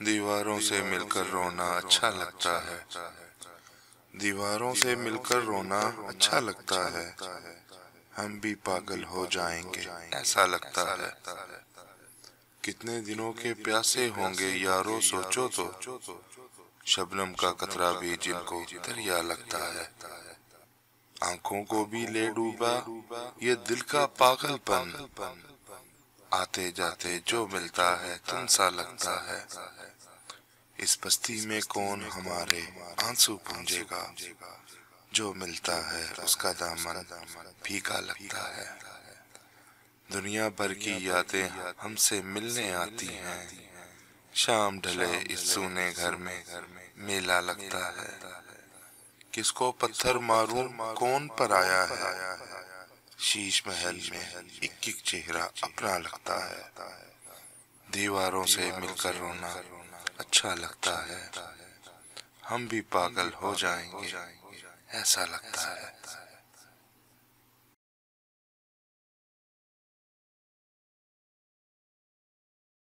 दीवारों से मिलकर रोना अच्छा लगता है। दीवारों से मिलकर रोना अच्छा लगता है। हम भी पागल हो जाएंगे ऐसा लगता है। कितने दिनों के प्यासे होंगे यारो सोचो तो, शबनम का कतरा भी जिनको दरिया लगता है। आंखों को भी ले डूबा ये दिल का पागलपन, आते जाते जो मिलता है तुम सा लगता है। इस बस्ती में कौन हमारे आंसू पूंजेगा, जो मिलता है उसका दामन फीका लगता है। दुनिया भर की यादें हमसे मिलने आती हैं, शाम ढले इस सूने घर में मेला लगता है। किसको पत्थर मारूं कौन पराया है, शीश महल में एक एक चेहरा अपना लगता है। दीवारों से मिलकर रोना अच्छा लगता है। हम भी पागल हो जाएंगे ऐसा लगता है।